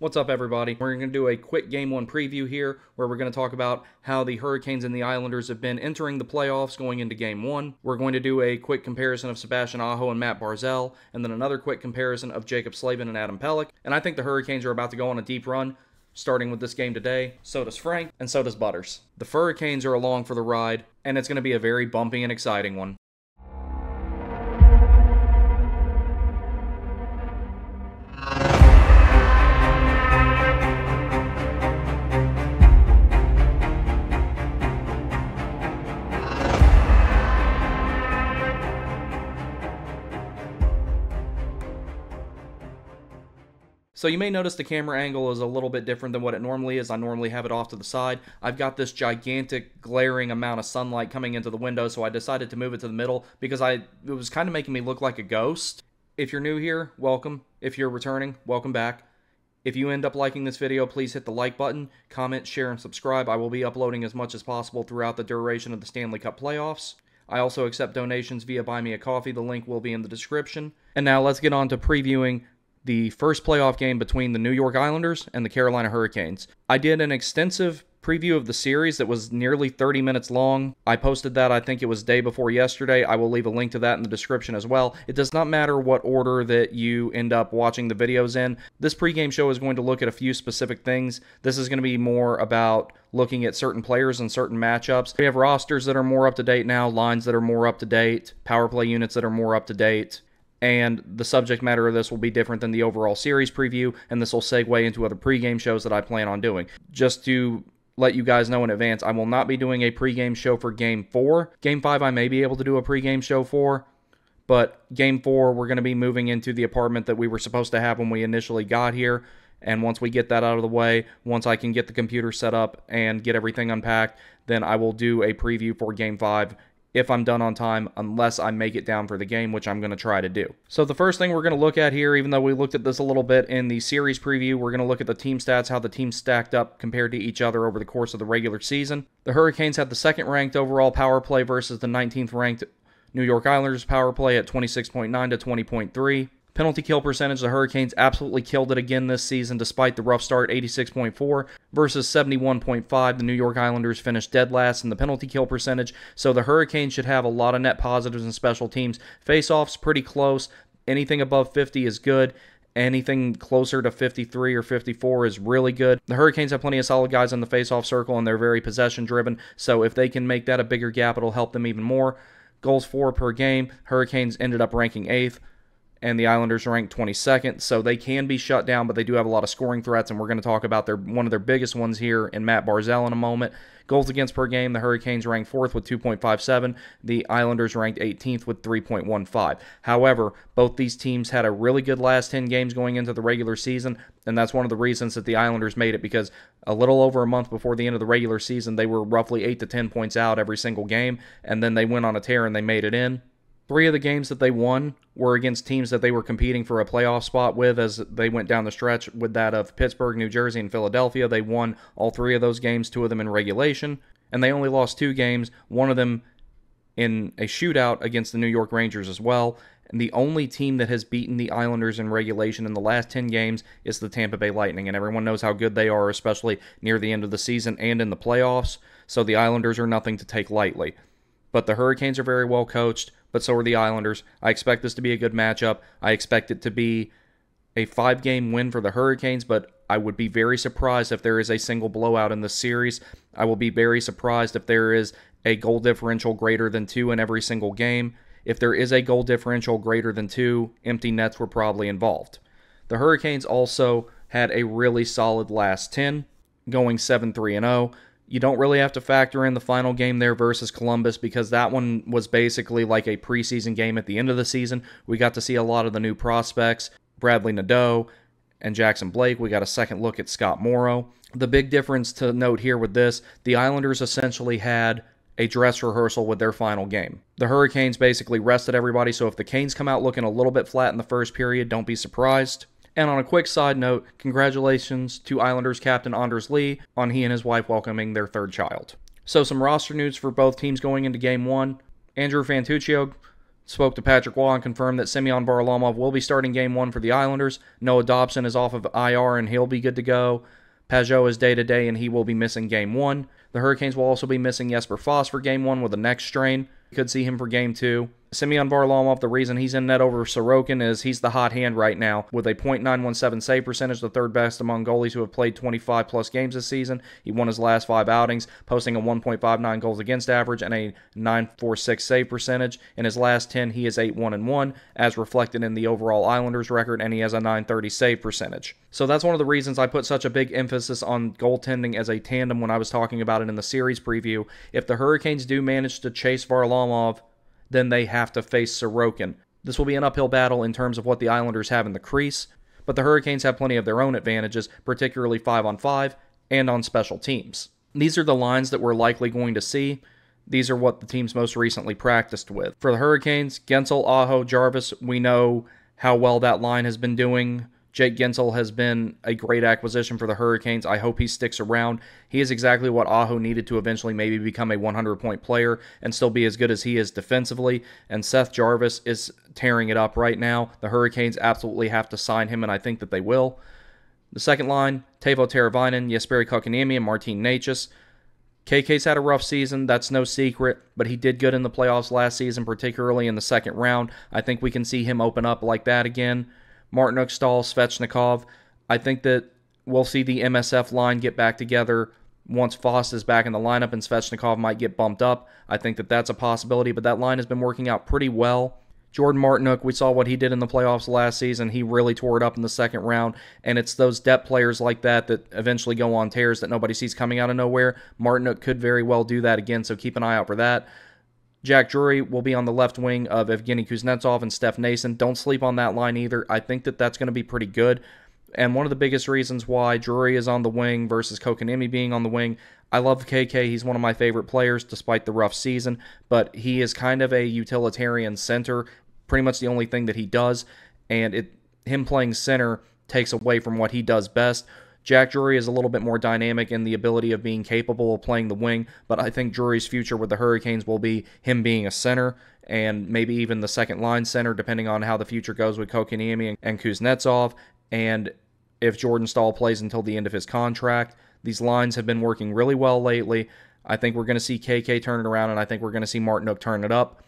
What's up, everybody? We're going to do a quick Game 1 preview here where we're going to talk about how the Hurricanes and the Islanders have been entering the playoffs going into Game 1. We're going to do a quick comparison of Sebastian Aho and Matt Barzal, and then another quick comparison of Jacob Slavin and Adam Pelech. And I think the Hurricanes are about to go on a deep run, starting with this game today. So does Frank, and so does Butters. The Hurricanes are along for the ride, and it's going to be a very bumpy and exciting one. So you may notice the camera angle is a little bit different than what it normally is. I normally have it off to the side. I've got this gigantic glaring amount of sunlight coming into the window, so I decided to move it to the middle because it was kind of making me look like a ghost. If you're new here, welcome. If you're returning, welcome back. If you end up liking this video, please hit the like button, comment, share, and subscribe. I will be uploading as much as possible throughout the duration of the Stanley Cup playoffs. I also accept donations via Buy Me a Coffee. The link will be in the description. And now let's get on to previewing the first playoff game between the New York Islanders and the Carolina Hurricanes. I did an extensive preview of the series that was nearly 30 minutes long. I posted that, I think it was day before yesterday. I will leave a link to that in the description as well. It does not matter what order that you end up watching the videos in. This pregame show is going to look at a few specific things. This is going to be more about looking at certain players and certain matchups. We have rosters that are more up to date now, lines that are more up to date, power play units that are more up to date. And the subject matter of this will be different than the overall series preview, and this will segue into other pregame shows that I plan on doing. Just to let you guys know in advance, I will not be doing a pregame show for Game 4. Game 5 I may be able to do a pregame show for, but Game 4 we're going to be moving into the apartment that we were supposed to have when we initially got here. And once we get that out of the way, once I can get the computer set up and get everything unpacked, then I will do a preview for Game 5 if I'm done on time, unless I make it down for the game, which I'm going to try to do. So the first thing we're going to look at here, even though we looked at this a little bit in the series preview, we're going to look at the team stats, how the teams stacked up compared to each other over the course of the regular season. The Hurricanes had the second-ranked overall power play versus the 19th-ranked New York Islanders power play at 26.9 to 20.3. Penalty kill percentage, the Hurricanes absolutely killed it again this season despite the rough start, 86.4 versus 71.5. The New York Islanders finished dead last in the penalty kill percentage, so the Hurricanes should have a lot of net positives in special teams. Face-offs, pretty close. Anything above 50 is good. Anything closer to 53 or 54 is really good. The Hurricanes have plenty of solid guys in the face-off circle, and they're very possession-driven, so if they can make that a bigger gap, it'll help them even more. Goals for per game, Hurricanes ended up ranking 8th. And the Islanders ranked 22nd, so they can be shut down, but they do have a lot of scoring threats, and we're going to talk about one of their biggest ones here in Matt Barzal in a moment. Goals against per game, the Hurricanes ranked 4th with 2.57. The Islanders ranked 18th with 3.15. However, both these teams had a really good last 10 games going into the regular season, and that's one of the reasons that the Islanders made it, because a little over a month before the end of the regular season, they were roughly 8 to 10 points out every single game, and then they went on a tear and they made it in. 3 of the games that they won were against teams that they were competing for a playoff spot with as they went down the stretch, with that of Pittsburgh, New Jersey, and Philadelphia. They won all 3 of those games, 2 of them in regulation, and they only lost 2 games, one of them in a shootout against the New York Rangers as well. And the only team that has beaten the Islanders in regulation in the last 10 games is the Tampa Bay Lightning, and everyone knows how good they are, especially near the end of the season and in the playoffs, so the Islanders are nothing to take lightly. But the Hurricanes are very well coached, but so are the Islanders. I expect this to be a good matchup. I expect it to be a 5-game win for the Hurricanes, but I would be very surprised if there is a single blowout in this series. I will be very surprised if there is a goal differential greater than 2 in every single game. If there is a goal differential greater than 2, empty nets were probably involved. The Hurricanes also had a really solid last 10, going 7-3-0. You don't really have to factor in the final game there versus Columbus, because that one was basically like a preseason game at the end of the season. We got to see a lot of the new prospects, Bradley Nadeau and Jackson Blake. We got a second look at Scott Morrow. The big difference to note here with this, the Islanders essentially had a dress rehearsal with their final game. The Hurricanes basically rested everybody, so if the Canes come out looking a little bit flat in the first period, don't be surprised. And on a quick side note, congratulations to Islanders captain Anders Lee on he and his wife welcoming their 3rd child. So some roster news for both teams going into Game 1. Andrew Fantuccio Spoke to Patrick Waugh and confirmed that Semyon Varlamov will be starting Game 1 for the Islanders. Noah Dobson is off of IR and he'll be good to go. Pageau is day-to-day and he will be missing Game 1. The Hurricanes will also be missing Jesper Fast for Game 1 with a neck strain. Could see him for Game 2. Semyon Varlamov, the reason he's in net over Sorokin is he's the hot hand right now with a .917 save percentage, the third best among goalies who have played 25-plus games this season. He won his last 5 outings, posting a 1.59 goals against average and a .946 save percentage. In his last 10, he is 8-1-1, as reflected in the overall Islanders record, and he has a .930 save percentage. So that's one of the reasons I put such a big emphasis on goaltending as a tandem when I was talking about it in the series preview. If the Hurricanes do manage to chase Varlamov, then they have to face Sorokin. This will be an uphill battle in terms of what the Islanders have in the crease, but the Hurricanes have plenty of their own advantages, particularly 5-on-5 and on special teams. These are the lines that we're likely going to see. These are what the teams most recently practiced with. For the Hurricanes, Guentzel, Aho, Jarvis, we know how well that line has been doing. Jake Guentzel has been a great acquisition for the Hurricanes. I hope he sticks around. He is exactly what Aho needed to eventually maybe become a 100-point player and still be as good as he is defensively. And Seth Jarvis is tearing it up right now. The Hurricanes absolutely have to sign him, and I think that they will. The second line, Teuvo Teravainen, Jesperi Kotkaniemi, and Martin Necas. KK's had a rough season, that's no secret, but he did good in the playoffs last season, particularly in the second round. I think we can see him open up like that again. Martin Stahl, Svechnikov. I think that we'll see the MSF line get back together once Foss is back in the lineup and Svechnikov might get bumped up. I think that that's a possibility, but that line has been working out pretty well. Jordan Martinook, we saw what he did in the playoffs last season. He really tore it up in the second round, and it's those depth players like that that eventually go on tears that nobody sees coming out of nowhere. Martinook could very well do that again, so keep an eye out for that. Jack Drury will be on the left wing of Evgeny Kuznetsov and Steph Nason. Don't sleep on that line either. I think that that's going to be pretty good. And one of the biggest reasons why Drury is on the wing versus Kotkaniemi being on the wing, I love KK. He's one of my favorite players despite the rough season, but he is kind of a utilitarian center, pretty much the only thing that he does, and him playing center takes away from what he does best. Jack Drury is a little bit more dynamic in the ability of being capable of playing the wing, but I think Drury's future with the Hurricanes will be him being a center and maybe even the second line center, depending on how the future goes with Kotkaniemi and Kuznetsov, and if Jordan Stahl plays until the end of his contract. These lines have been working really well lately. I think we're going to see KK turn it around, and I think we're going to see Martinook turn it up.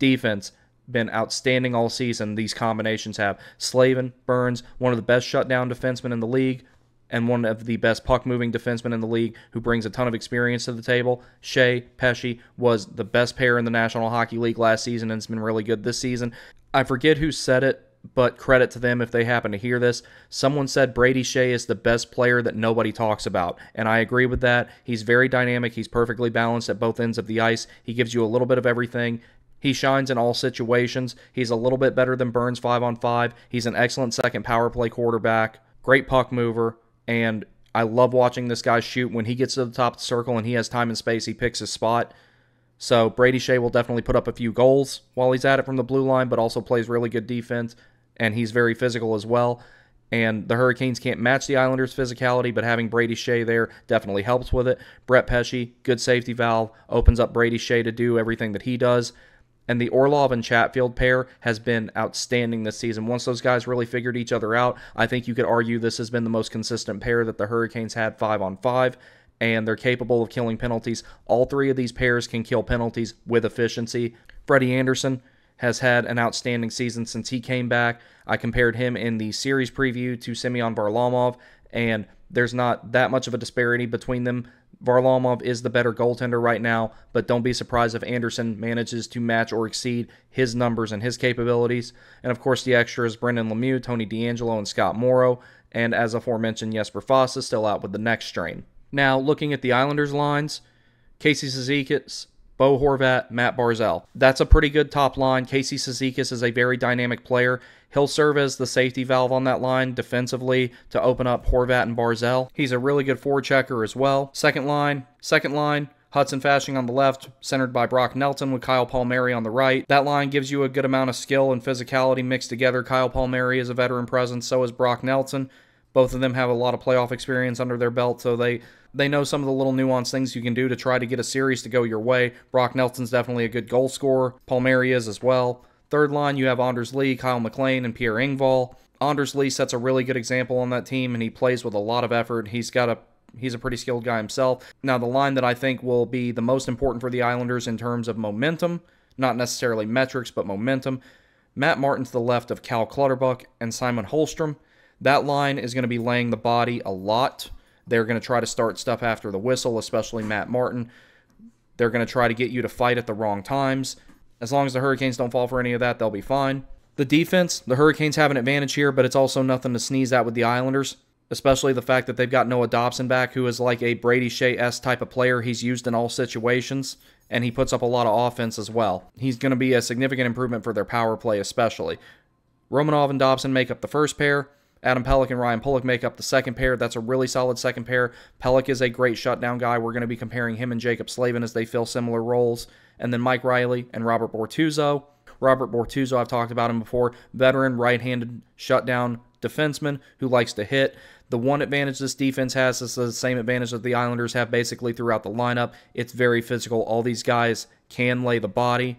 Defense, been outstanding all season. These combinations have Slavin, Burns, one of the best shutdown defensemen in the league, and one of the best puck-moving defensemen in the league who brings a ton of experience to the table. Shea, Pesce was the best pair in the National Hockey League last season, and it's been really good this season. I forget who said it, but credit to them if they happen to hear this. Someone said Brady Shea is the best player that nobody talks about, and I agree with that. He's very dynamic. He's perfectly balanced at both ends of the ice. He gives you a little bit of everything. He shines in all situations. He's a little bit better than Burns 5-on-5. He's an excellent second power play quarterback, great puck mover, and I love watching this guy shoot. When he gets to the top of the circle and he has time and space, he picks his spot. So Brady Shea will definitely put up a few goals while he's at it from the blue line, but also plays really good defense, and he's very physical as well. And the Hurricanes can't match the Islanders' physicality, but having Brady Shea there definitely helps with it. Brett Pesce, good safety valve, opens up Brady Shea to do everything that he does. And the Orlov and Chatfield pair has been outstanding this season. Once those guys really figured each other out, I think you could argue this has been the most consistent pair that the Hurricanes had 5-on-5, and they're capable of killing penalties. All three of these pairs can kill penalties with efficiency. Freddie Anderson has had an outstanding season since he came back. I compared him in the series preview to Semyon Varlamov, and there's not that much of a disparity between them. Varlamov is the better goaltender right now, but don't be surprised if Anderson manages to match or exceed his numbers and his capabilities. And of course, the extras, Brendan Lemieux, Tony DeAngelo, and Scott Morrow. And as aforementioned, Jesper Fast is still out with the neck strain. Now, looking at the Islanders lines, Casey Cizikas, Bo Horvat, Matt Barzal. That's a pretty good top line. Casey Cizikas is a very dynamic player. He'll serve as the safety valve on that line defensively to open up Horvat and Barzal. He's a really good forechecker as well. Second line, Hudson Fasching on the left, centered by Brock Nelson with Kyle Palmieri on the right. That line gives you a good amount of skill and physicality mixed together. Kyle Palmieri is a veteran presence, so is Brock Nelson. Both of them have a lot of playoff experience under their belt, so they know some of the little nuanced things you can do to try to get a series to go your way. Brock Nelson's definitely a good goal scorer. Palmieri is as well. Third line, you have Anders Lee, Kyle McLean, and Pierre Engvall. Anders Lee sets a really good example on that team, and he plays with a lot of effort. He's a pretty skilled guy himself. Now, the line that I think will be the most important for the Islanders in terms of momentum, not necessarily metrics, but momentum, Matt Martin to the left of Cal Clutterbuck and Simon Holmstrom. That line is going to be laying the body a lot. They're going to try to start stuff after the whistle, especially Matt Martin. They're going to try to get you to fight at the wrong times. As long as the Hurricanes don't fall for any of that, they'll be fine. The defense, the Hurricanes have an advantage here, but it's also nothing to sneeze at with the Islanders, especially the fact that they've got Noah Dobson back, who is like a Brady Shea-esque type of player. He's used in all situations, and he puts up a lot of offense as well. He's going to be a significant improvement for their power play especially. Romanov and Dobson make up the first pair. Adam Pelech and Ryan Pulock make up the second pair. That's a really solid second pair. Pelech is a great shutdown guy. We're going to be comparing him and Jacob Slavin as they fill similar roles. And then Mike Riley and Robert Bortuzzo. Robert Bortuzzo, I've talked about him before. Veteran right-handed shutdown defenseman who likes to hit. The one advantage this defense has is the same advantage that the Islanders have basically throughout the lineup. It's very physical. All these guys can lay the body,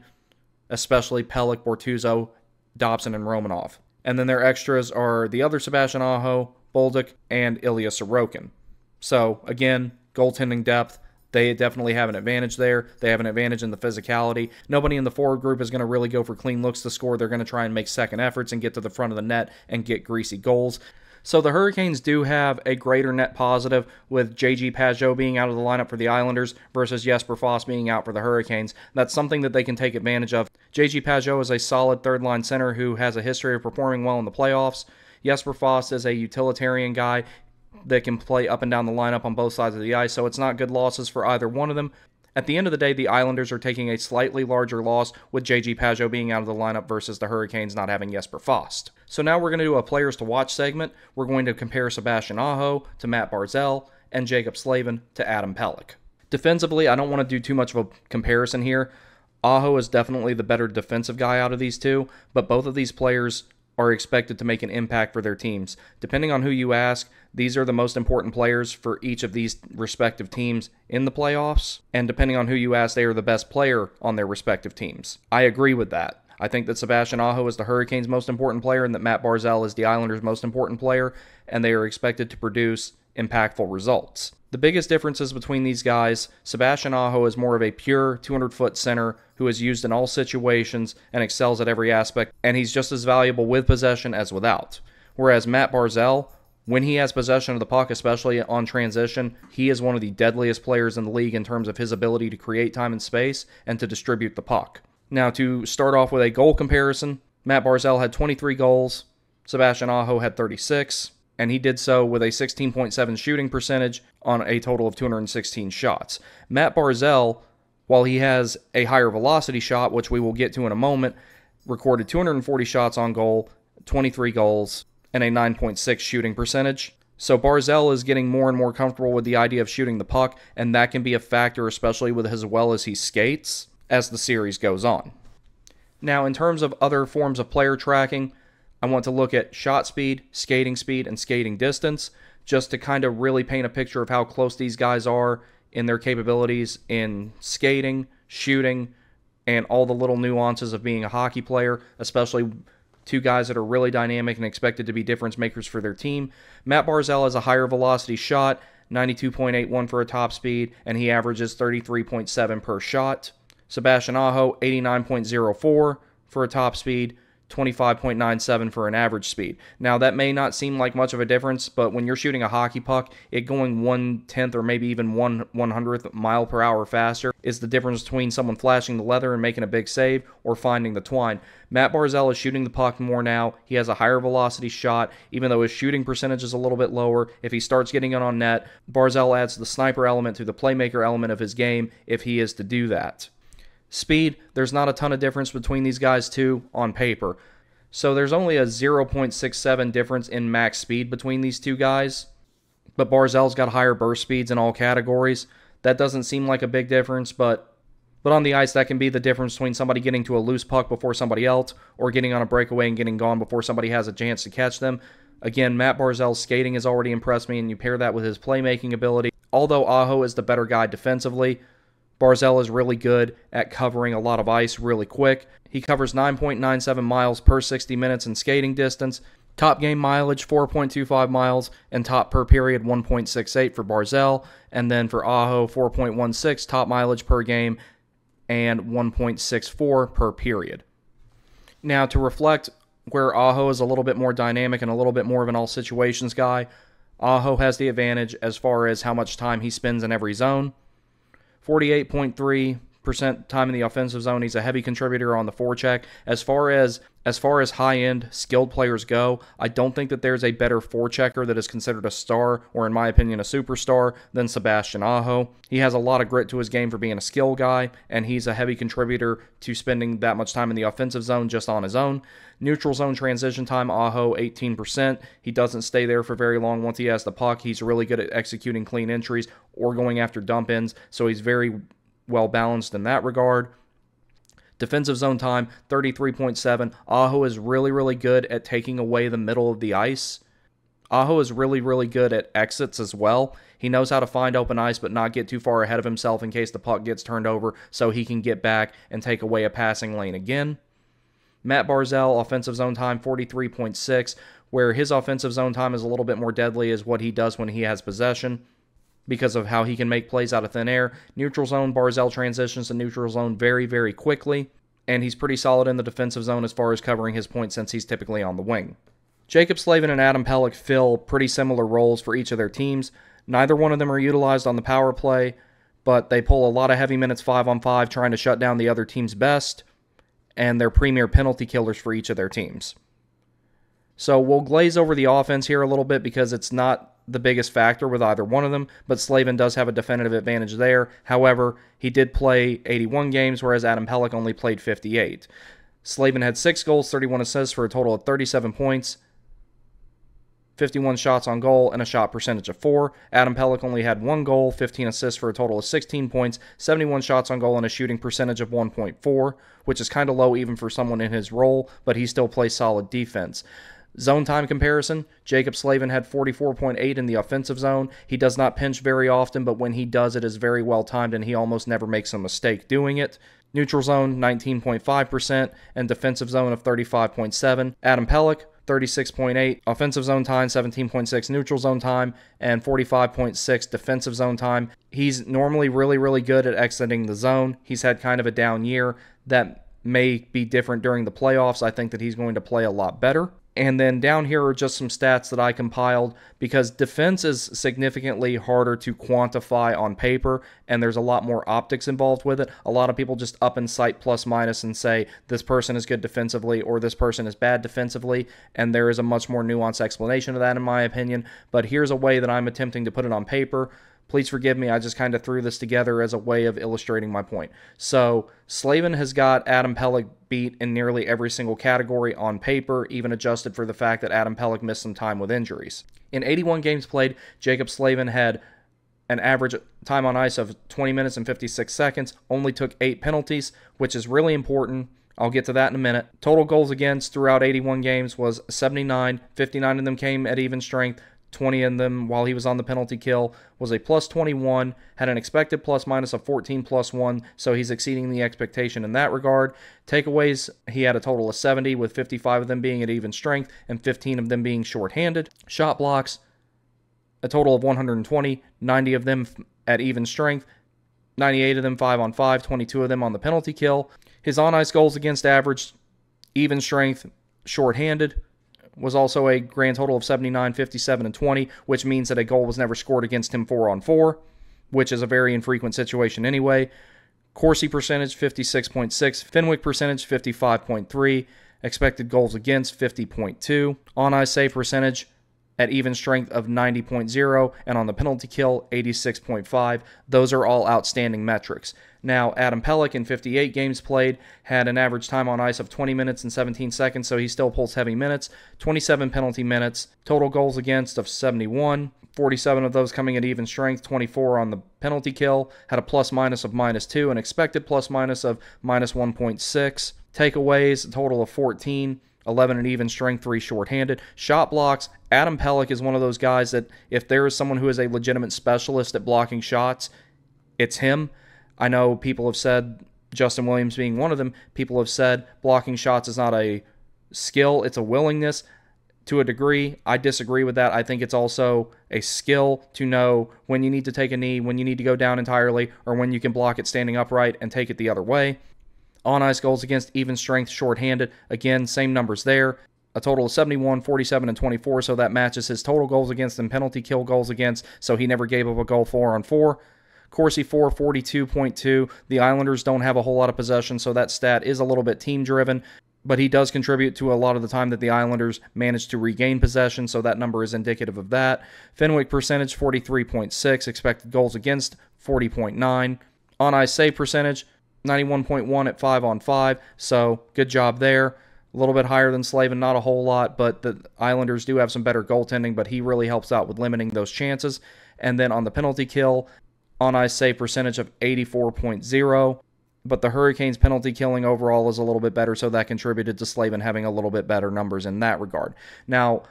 especially Pelech, Bortuzzo, Dobson, and Romanov. And then their extras are the other Sebastian Aho, Bolduc, and Ilya Sorokin. So, again, goaltending depth, they definitely have an advantage there. They have an advantage in the physicality. Nobody in the forward group is going to really go for clean looks to score. They're going to try and make second efforts and get to the front of the net and get greasy goals. So the Hurricanes do have a greater net positive with J.G. Pageau being out of the lineup for the Islanders versus Jesper Fast being out for the Hurricanes. That's something that they can take advantage of. J.G. Pageau is a solid third-line center who has a history of performing well in the playoffs. Jesper Fast is a utilitarian guy that can play up and down the lineup on both sides of the ice, so it's not good losses for either one of them. At the end of the day, the Islanders are taking a slightly larger loss with J.G. Pageau being out of the lineup versus the Hurricanes not having Jesper Fast. So now we're going to do a Players to Watch segment. We're going to compare Sebastian Aho to Matt Barzal and Jacob Slavin to Adam Pelech. Defensively, I don't want to do too much of a comparison here. Aho is definitely the better defensive guy out of these two, but both of these players are expected to make an impact for their teams. Depending on who you ask, these are the most important players for each of these respective teams in the playoffs, and depending on who you ask, they are the best player on their respective teams. I agree with that. I think that Sebastian Aho is the Hurricanes' most important player and that Matt Barzal is the Islanders' most important player, and they are expected to produce impactful results. The biggest differences between these guys, Sebastian Aho is more of a pure 200-foot center who is used in all situations and excels at every aspect, and he's just as valuable with possession as without. Whereas Matt Barzal, when he has possession of the puck, especially on transition, he is one of the deadliest players in the league in terms of his ability to create time and space and to distribute the puck. Now, to start off with a goal comparison, Matt Barzal had 23 goals, Sebastian Aho had 36, and he did so with a 16.7 shooting percentage on a total of 216 shots. Matt Barzal, while he has a higher velocity shot, which we will get to in a moment, recorded 240 shots on goal, 23 goals, and a 9.6 shooting percentage. So Barzal is getting more and more comfortable with the idea of shooting the puck, and that can be a factor, especially with as well as he skates, as the series goes on. Now, in terms of other forms of player tracking, I want to look at shot speed, and skating distance, just to kind of really paint a picture of how close these guys are in their capabilities in skating, shooting, and all the little nuances of being a hockey player, especially two guys that are really dynamic and expected to be difference makers for their team. Matt Barzal has a higher velocity shot, 92.81 for a top speed, and he averages 33.7 per shot. Sebastian Aho, 89.04 for a top speed, 25.97 for an average speed. Now, that may not seem like much of a difference, but when you're shooting a hockey puck, it going 1/10 or maybe even 1/100th mile per hour faster is the difference between someone flashing the leather and making a big save or finding the twine. Matt Barzal is shooting the puck more now. He has a higher velocity shot, even though his shooting percentage is a little bit lower. If he starts getting it on net, Barzal adds the sniper element to the playmaker element of his game if he is to do that. Speed, there's not a ton of difference between these guys too on paper. So there's only a 0.67 difference in max speed between these two guys. But Barzal's got higher burst speeds in all categories. That doesn't seem like a big difference, but on the ice that can be the difference between somebody getting to a loose puck before somebody else or getting on a breakaway and getting gone before somebody has a chance to catch them. Again, Matt Barzal's skating has already impressed me, and you pair that with his playmaking ability. Although Aho is the better guy defensively, Barzal is really good at covering a lot of ice really quick. He covers 9.97 miles per 60 minutes in skating distance. Top game mileage, 4.25 miles, and top per period, 1.68 for Barzal. And then for Aho, 4.16 top mileage per game and 1.64 per period. Now, to reflect where Aho is a little bit more dynamic and a little bit more of an all situations guy, Aho has the advantage as far as how much time he spends in every zone. 48.3% time in the offensive zone. He's a heavy contributor on the forecheck. As far as high-end skilled players go, I don't think that there's a better forechecker that is considered a star, or in my opinion, a superstar, than Sebastian Aho. He has a lot of grit to his game for being a skill guy, and he's a heavy contributor to spending that much time in the offensive zone just on his own. Neutral zone transition time, Aho, 18%. He doesn't stay there for very long once he has the puck. He's really good at executing clean entries or going after dump-ins, so he's very well balanced in that regard. Defensive zone time, 33.7. Aho is really, really good at taking away the middle of the ice. Aho is really, really good at exits as well. He knows how to find open ice but not get too far ahead of himself in case the puck gets turned over, so he can get back and take away a passing lane again. Matt Barzal, offensive zone time, 43.6, where his offensive zone time is a little bit more deadly is what he does when he has possession, because of how he can make plays out of thin air. Neutral zone, Barzal transitions to neutral zone very, very quickly, and he's pretty solid in the defensive zone as far as covering his points since he's typically on the wing. Jaccob Slavin and Adam Pelech fill pretty similar roles for each of their teams. Neither one of them are utilized on the power play, but they pull a lot of heavy minutes 5-on-5 trying to shut down the other team's best, and they're premier penalty killers for each of their teams. So we'll glaze over the offense here a little bit because it's not the biggest factor with either one of them, but Slavin does have a definitive advantage there. However, he did play 81 games, whereas Adam Pelech only played 58. Slavin had 6 goals, 31 assists for a total of 37 points, 51 shots on goal, and a shot percentage of 4. Adam Pelech only had 1 goal, 15 assists for a total of 16 points, 71 shots on goal, and a shooting percentage of 1.4, which is kind of low even for someone in his role, but he still plays solid defense. Zone time comparison, Jaccob Slavin had 44.8 in the offensive zone. He does not pinch very often, but when he does, it is very well timed, and he almost never makes a mistake doing it. Neutral zone, 19.5%, and defensive zone of 35.7. Adam Pelech, 36.8. Offensive zone time, 17.6. Neutral zone time, and 45.6 defensive zone time. He's normally really, really good at exiting the zone. He's had kind of a down year. That may be different during the playoffs. I think that he's going to play a lot better. And then down here are just some stats that I compiled because defense is significantly harder to quantify on paper, and there's a lot more optics involved with it. A lot of people just up and cite plus minus and say this person is good defensively or this person is bad defensively, and there is a much more nuanced explanation of that in my opinion. But here's a way that I'm attempting to put it on paper. Please forgive me, I just kind of threw this together as a way of illustrating my point. So, Slavin has got Adam Pelech beat in nearly every single category on paper, even adjusted for the fact that Adam Pelech missed some time with injuries. In 81 games played, Jaccob Slavin had an average time on ice of 20 minutes and 56 seconds, only took 8 penalties, which is really important. I'll get to that in a minute. Total goals against throughout 81 games was 79, 59 of them came at even strength, 20 of them while he was on the penalty kill, was a plus 21, had an expected plus minus of 14 plus 1, so he's exceeding the expectation in that regard. Takeaways, he had a total of 70, with 55 of them being at even strength and 15 of them being shorthanded. Shot blocks, a total of 120, 90 of them at even strength, 98 of them 5-on-5, 22 of them on the penalty kill. His on-ice goals against average, even strength, shorthanded, was also a grand total of 79, 57, and 20, which means that a goal was never scored against him 4-on-4, which is a very infrequent situation anyway. Corsi percentage, 56.6. Fenwick percentage, 55.3. Expected goals against, 50.2. On-ice save percentage at even strength of 90.0, and on the penalty kill, 86.5. Those are all outstanding metrics. Now, Adam Pelech in 58 games played had an average time on ice of 20 minutes and 17 seconds, so he still pulls heavy minutes. 27 penalty minutes. Total goals against of 71. 47 of those coming at even strength, 24 on the penalty kill. Had a plus minus of -2, an expected plus minus of -1.6. Takeaways, a total of 14. 11 at even strength, 3 shorthanded. Shot blocks, Adam Pelech is one of those guys that if there is someone who is a legitimate specialist at blocking shots, it's him. I know people have said, Justin Williams being one of them, people have said blocking shots is not a skill, it's a willingness. To a degree, I disagree with that. I think it's also a skill to know when you need to take a knee, when you need to go down entirely, or when you can block it standing upright and take it the other way. On-ice goals against, even strength, shorthanded. Again, same numbers there. A total of 71, 47, and 24, so that matches his total goals against and penalty kill goals against, so he never gave up a goal 4-on-4. Corsi for 42.2. The Islanders don't have a whole lot of possession, so that stat is a little bit team-driven, but he does contribute to a lot of the time that the Islanders manage to regain possession, so that number is indicative of that. Fenwick percentage, 43.6. Expected goals against, 40.9. On-ice save percentage, 91.1 at 5-on-5, so good job there. A little bit higher than Slavin, not a whole lot, but the Islanders do have some better goaltending, but he really helps out with limiting those chances. And then on the penalty kill, on-ice save percentage of 84.0. But the Hurricanes' penalty killing overall is a little bit better, so that contributed to Slavin having a little bit better numbers in that regard. Now,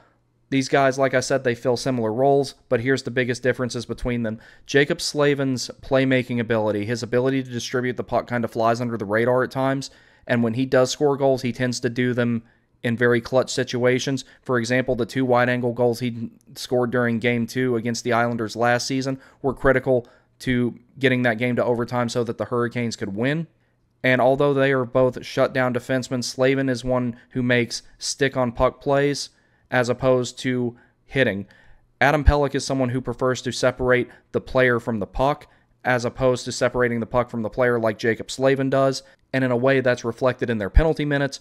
these guys, like I said, they fill similar roles, but here's the biggest differences between them. Jaccob Slavin's playmaking ability, his ability to distribute the puck kind of flies under the radar at times, and when he does score goals, he tends to do them in very clutch situations. For example, the 2 wide-angle goals he scored during Game 2 against the Islanders last season were critical to getting that game to overtime so that the Hurricanes could win. And although they are both shutdown defensemen, Slavin is one who makes stick-on-puck plays as opposed to hitting. Adam Pelech is someone who prefers to separate the player from the puck as opposed to separating the puck from the player like Jaccob Slavin does, and in a way that's reflected in their penalty minutes.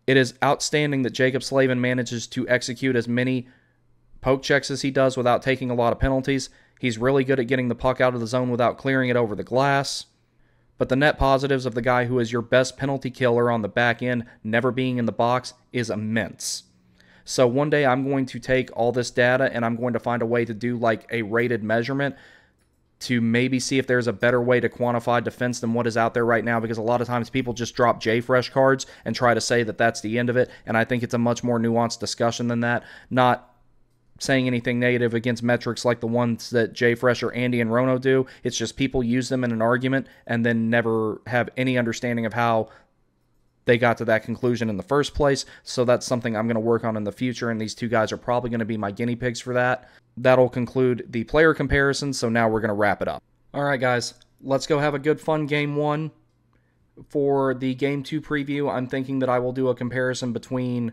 It is outstanding that Jaccob Slavin manages to execute as many poke checks as he does without taking a lot of penalties. He's really good at getting the puck out of the zone without clearing it over the glass. But the net positives of the guy who is your best penalty killer on the back end never being in the box is immense. So one day I'm going to take all this data and I'm going to find a way to do like a rated measurement to maybe see if there's a better way to quantify defense than what is out there right now, because a lot of times people just drop JFresh cards and try to say that that's the end of it, and I think it's a much more nuanced discussion than that. Not saying anything negative against metrics like the ones that JFresh or Andy and Rono do. It's just people use them in an argument and then never have any understanding of how they got to that conclusion in the first place. So that's something I'm going to work on in the future, and these two guys are probably going to be my guinea pigs for that. That'll conclude the player comparison, so now we're going to wrap it up. All right, guys, let's go have a good, fun Game 1. For the Game 2 preview, I'm thinking that I will do a comparison between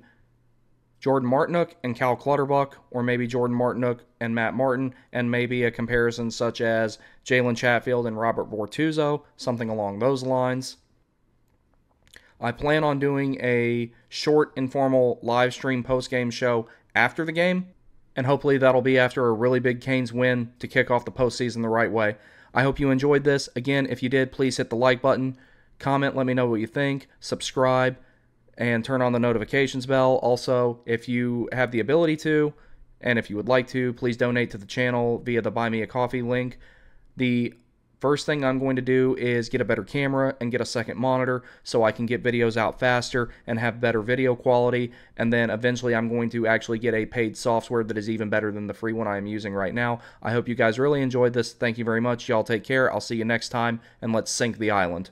Jordan Martinook and Cal Clutterbuck, or maybe Jordan Martinook and Matt Martin, and maybe a comparison such as Jalen Chatfield and Robert Bortuzzo, something along those lines. I plan on doing a short, informal live stream post-game show after the game, and hopefully that'll be after a really big Canes win to kick off the postseason the right way. I hope you enjoyed this. Again, if you did, please hit the like button, comment, let me know what you think, subscribe, and turn on the notifications bell. Also, if you have the ability to, and if you would like to, please donate to the channel via the Buy Me a Coffee link. The first thing I'm going to do is get a better camera and get a second monitor so I can get videos out faster and have better video quality, and then eventually I'm going to actually get a paid software that is even better than the free one I am using right now. I hope you guys really enjoyed this. Thank you very much. Y'all take care. I'll see you next time, and let's sink the island.